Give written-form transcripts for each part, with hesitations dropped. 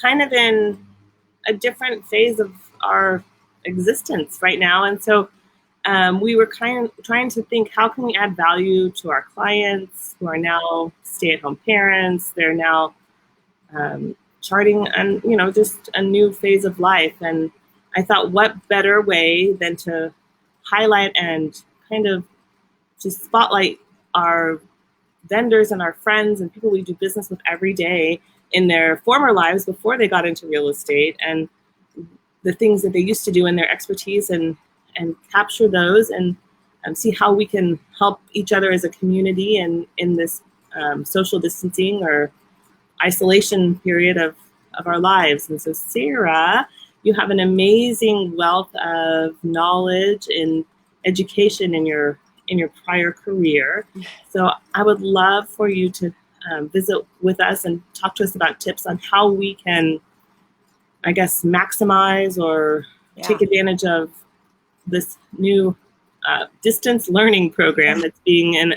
kind of in a different phase of our existence right now. And so we were kind of trying to think, how can we add value to our clients who are now stay-at-home parents? They're now charting and just a new phase of life. And I thought, what better way than to highlight and kind of just spotlight our vendors and our friends and people we do business with every day in their former lives before they got into real estate, and the things that they used to do in their expertise, and capture those and see how we can help each other as a community and in this social distancing or isolation period of our lives. And so, Sarah, you have an amazing wealth of knowledge and education in your prior career. So I would love for you to visit with us and talk to us about tips on how we can, I guess, maximize or take advantage of this new distance learning program that's being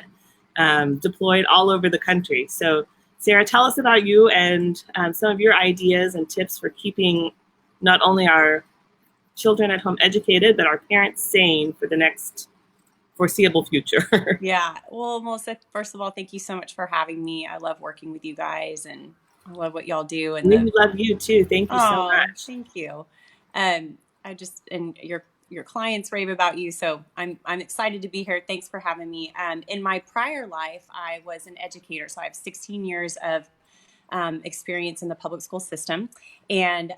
deployed all over the country. So Sarah, tell us about you and some of your ideas and tips for keeping not only our children at home educated, but our parents sane for the next foreseeable future. Yeah. Well, Melissa, first of all, thank you so much for having me. I love working with you guys, and I love what y'all do. And we love you too. Thank you so much. Thank you. And your clients rave about you, so I'm excited to be here. Thanks for having me. In my prior life, I was an educator, so I have 16 years of experience in the public school system, and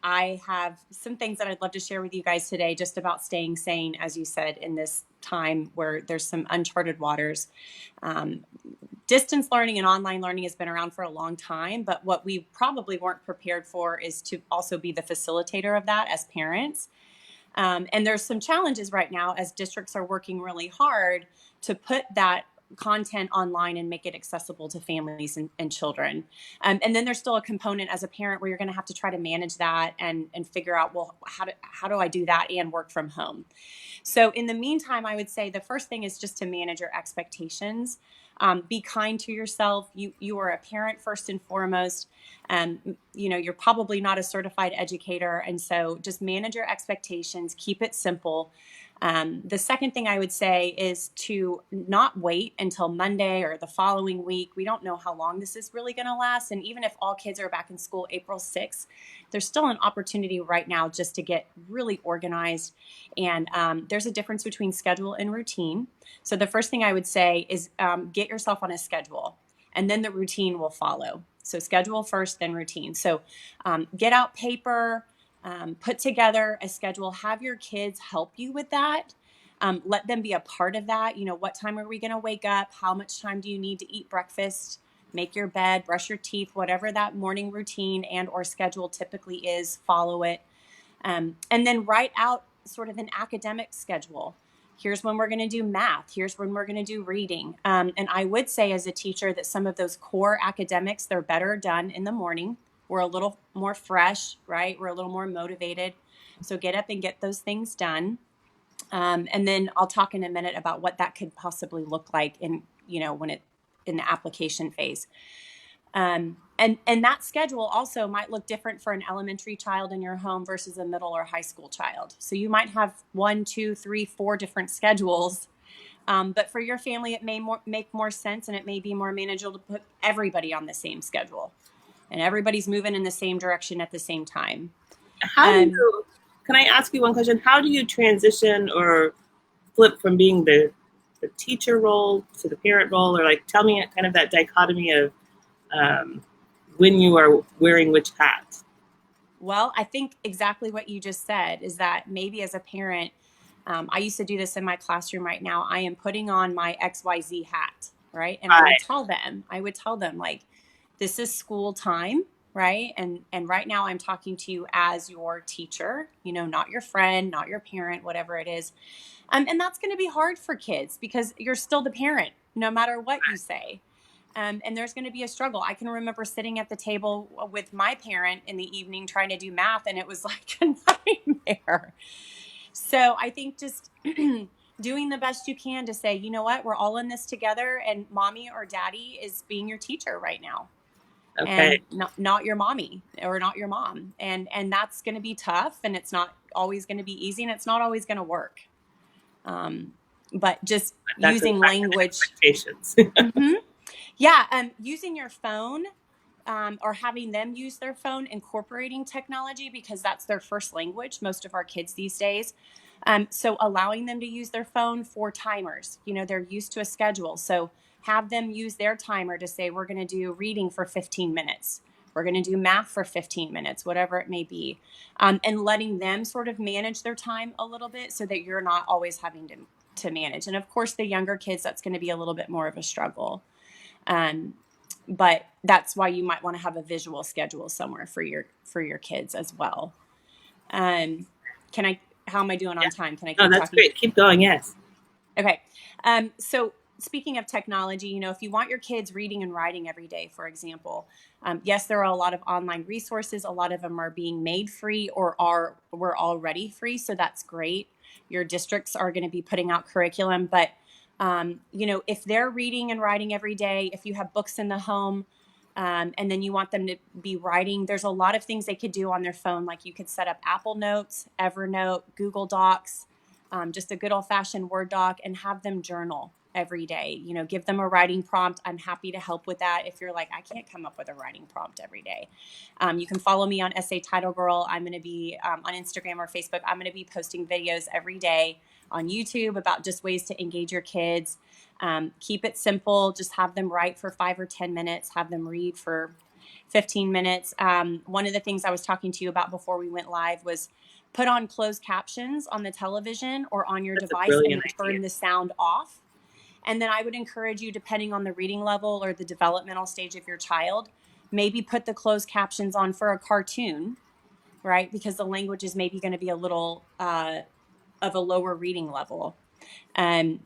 I have some things that I'd love to share with you guys today, just about staying sane, as you said, in this time where there's some uncharted waters. Distance learning and online learning has been around for a long time, but what we probably weren't prepared for is to also be the facilitator of that as parents. And there's some challenges right now as districts are working really hard to put that content online and make it accessible to families and children. And then there's still a component as a parent where you're going to have to try to manage that and figure out, well, how do I do that and work from home? So in the meantime, I would say the first thing is just to manage your expectations. Be kind to yourself. You are a parent first and foremost. You're probably not a certified educator. And so just manage your expectations, keep it simple. The second thing I would say is to not wait until Monday or the following week. We don't know how long this is really going to last. And even if all kids are back in school April 6th, there's still an opportunity right now just to get really organized. And there's a difference between schedule and routine. So the first thing I would say is get yourself on a schedule, and then the routine will follow. So schedule first, then routine. So get out paper. Put together a schedule, have your kids help you with that. Let them be a part of that. What time are we going to wake up? How much time do you need to eat breakfast? Make your bed, brush your teeth, whatever that morning routine and or schedule typically is, follow it. And then write out sort of an academic schedule. Here's when we're going to do math. Here's when we're going to do reading. And I would say as a teacher that some of those core academics, they're better done in the morning. We're a little more fresh, right? We're a little more motivated. So get up and get those things done. And then I'll talk in a minute about what that could possibly look like in the application phase. And that schedule also might look different for an elementary child in your home versus a middle or high school child. So you might have 1, 2, 3, 4 different schedules. But for your family, it may make more sense, and it may be more manageable to put everybody on the same schedule. And everybody's moving in the same direction at the same time. Can I ask you one question? How do you transition or flip from being the teacher role to the parent role? Or tell me kind of that dichotomy of when you are wearing which hat? Well, I think exactly what you just said is that maybe as a parent, I used to do this in my classroom. Right now, I am putting on my XYZ hat, right? And I would tell them this is school time, right? And right now I'm talking to you as your teacher, not your friend, not your parent, whatever it is. And that's going to be hard for kids because you're still the parent, no matter what you say. And there's going to be a struggle. I can remember sitting at the table with my parent in the evening trying to do math, and it was like a nightmare. So I think just doing the best you can to say, you know what, we're all in this together, and mommy or daddy is being your teacher right now. Okay. and not your mommy or not your mom. And that's going to be tough, and it's not always going to be easy, and it's not always going to work. Um, but just That's using impacting language. expectations. Hmm. Yeah. Using your phone, or having them use their phone, incorporating technology because that's their first language, most of our kids these days. So allowing them to use their phone for timers, they're used to a schedule. So have them use their timer to say, we're going to do reading for 15 minutes. We're going to do math for 15 minutes, whatever it may be. And letting them sort of manage their time a little bit so that you're not always having to manage. And of course, the younger kids, that's going to be a little bit more of a struggle. Um, but that's why you might want to have a visual schedule somewhere for your kids as well. Um, can I? How am I doing Yeah. on time? Can I No, keep that's talking? great. Keep going. Yes. Okay. So speaking of technology, if you want your kids reading and writing every day, for example, yes, there are a lot of online resources. A lot of them are being made free or were already free, so that's great. Your districts are going to be putting out curriculum, but if they're reading and writing every day, if you have books in the home, and then you want them to be writing, there's a lot of things they could do on their phone. Like you could set up Apple Notes, Evernote, Google Docs, just a good old fashioned Word doc, and have them journal every day. Give them a writing prompt. I'm happy to help with that. If you're like, I can't come up with a writing prompt every day, you can follow me on Essay Title Girl. I'm going to be on Instagram or Facebook. I'm going to be posting videos every day on YouTube about just ways to engage your kids. Keep it simple. Just have them write for 5 or 10 minutes, have them read for 15 minutes. One of the things I was talking to you about before we went live was put on closed captions on the television or on your That's a device and brilliant then idea. turn the sound off. And then I would encourage you, depending on the reading level or the developmental stage of your child, maybe put the closed captions on for a cartoon, right? Because the language is maybe going to be a little of a lower reading level. Um,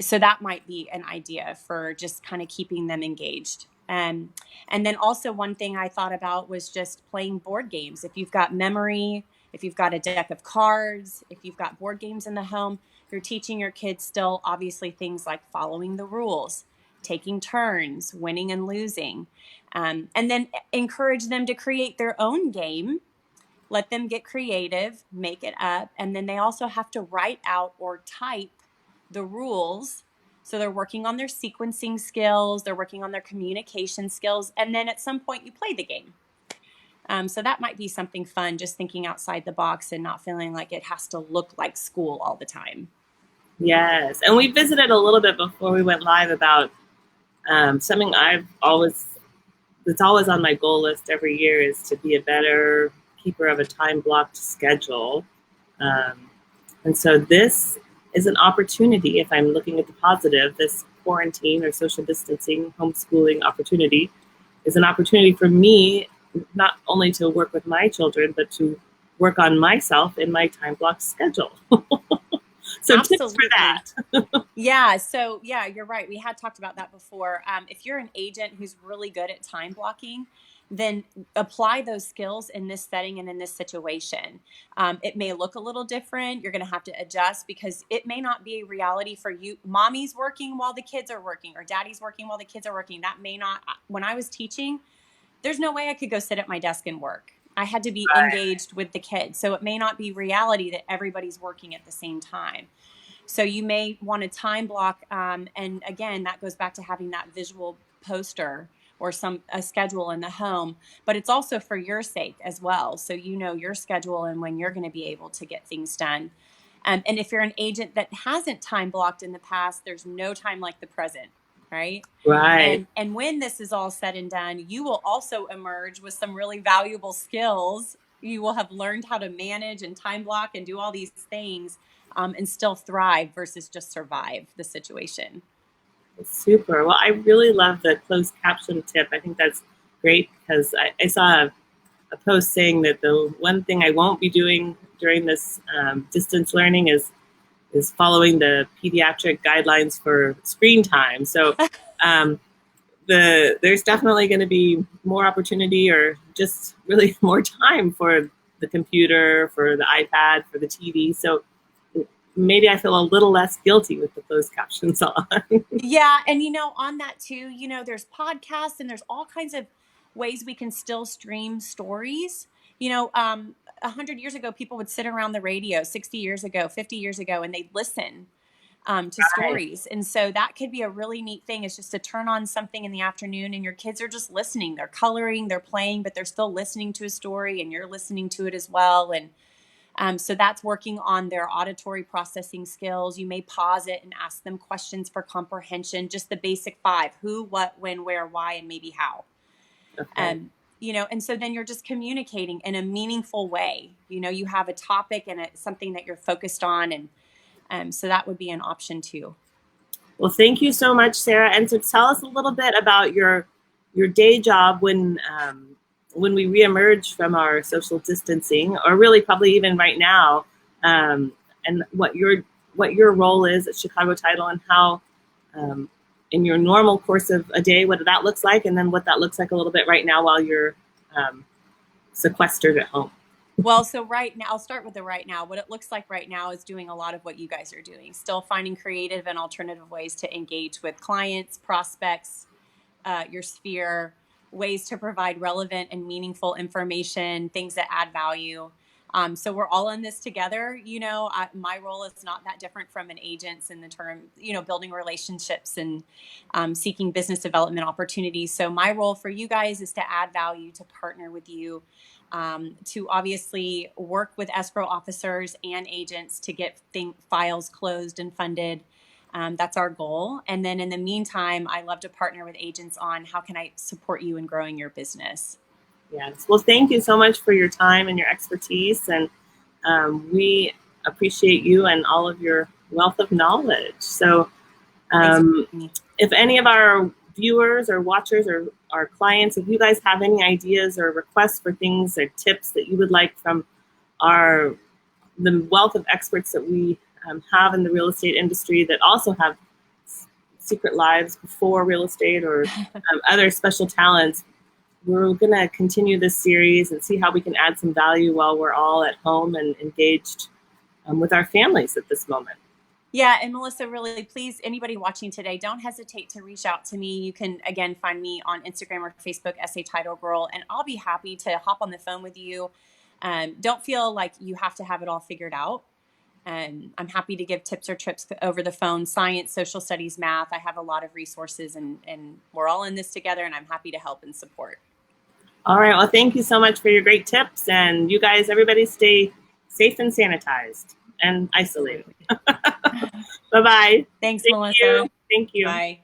so that might be an idea for just kind of keeping them engaged. And then also one thing I thought about was just playing board games. If you've got memory, if you've got a deck of cards, if you've got board games in the home, you're teaching your kids still obviously things like following the rules, taking turns, winning and losing. And then encourage them to create their own game. Let them get creative, make it up, and then they also have to write out or type the rules. So they're working on their sequencing skills, they're working on their communication skills, and then at some point you play the game. So that might be something fun, just thinking outside the box and not feeling like it has to look like school all the time. Yes. And we visited a little bit before we went live about something that's always on my goal list every year is to be a better keeper of a time blocked schedule. Um, and so this is an opportunity, if I'm looking at the positive, this quarantine or social distancing homeschooling opportunity is an opportunity for me not only to work with my children, but to work on myself in my time block schedule. So tips for Absolutely. that. Yeah. So, yeah, you're right. We had talked about that before. If you're an agent who's really good at time blocking, then apply those skills in this setting and in this situation. It may look a little different. You're going to have to adjust because it may not be a reality for you. Mommy's working while the kids are working, or daddy's working while the kids are working. That may not, when I was teaching, there's no way I could go sit at my desk and work. I had to be Right. engaged with the kids. So it may not be reality that everybody's working at the same time. So you may want to time block. And again, that goes back to having that visual poster or a schedule in the home, but it's also for your sake as well. So you know your schedule and when you're going to be able to get things done. And if you're an agent that hasn't time blocked in the past, there's no time like the present, right? Right. And when this is all said and done, you will also emerge with some really valuable skills. You will have learned how to manage and time block and do all these things, and still thrive versus just survive the situation. Super. Well, I really love the closed caption tip. I think that's great because I saw a post saying that the one thing I won't be doing during this distance learning is following the pediatric guidelines for screen time. So um, there's definitely going to be more opportunity or just really more time for the computer, for the iPad, for the TV. So maybe I feel a little less guilty with the closed captions on. Yeah. And, on that too, there's podcasts and there's all kinds of ways we can still stream stories. 100 years ago, people would sit around the radio, 60 years ago, 50 years ago, and they'd listen to Right. stories. And so that could be a really neat thing, is just to turn on something in the afternoon and your kids are just listening. They're coloring, they're playing, but they're still listening to a story and you're listening to it as well. And so that's working on their auditory processing skills. You may pause it and ask them questions for comprehension, just the basic 5: who, what, when, where, why, and maybe how. Okay. And so then you're just communicating in a meaningful way. You have a topic and it's something that you're focused on. And so that would be an option too. Well, thank you so much, Sarah. And so tell us a little bit about your day job when we reemerge from our social distancing, or really probably even right now, and what your role is at Chicago Title, and how in your normal course of a day, what that looks like, and then what that looks like a little bit right now while you're sequestered at home. Well, so right now, I'll start with the right now. What it looks like right now is doing a lot of what you guys are doing, still finding creative and alternative ways to engage with clients, prospects, your sphere, ways to provide relevant and meaningful information, things that add value. So we're all in this together. My role is not that different from an agent's in the term, building relationships and seeking business development opportunities. So my role for you guys is to add value, to partner with you, to obviously work with escrow officers and agents to get files closed and funded. That's our goal. And then in the meantime, I love to partner with agents on how can I support you in growing your business. Yes. Well, thank you so much for your time and your expertise. And we appreciate you and all of your wealth of knowledge. So if any of our viewers or watchers or our clients, if you guys have any ideas or requests for things or tips that you would like from the wealth of experts that we have in the real estate industry that also have secret lives before real estate, or other special talents, we're going to continue this series and see how we can add some value while we're all at home and engaged with our families at this moment. Yeah. And Melissa, really, please, anybody watching today, don't hesitate to reach out to me. You can, again, find me on Instagram or Facebook, SA Title Girl, and I'll be happy to hop on the phone with you. Don't feel like you have to have it all figured out. I'm happy to give tips or tricks over the phone, science, social studies, math. I have a lot of resources, and we're all in this together, and I'm happy to help and support. All right. Well, thank you so much for your great tips. And you guys, everybody stay safe and sanitized and isolated. Bye-bye. Thanks, Thank Melissa. you. Thank you. Bye.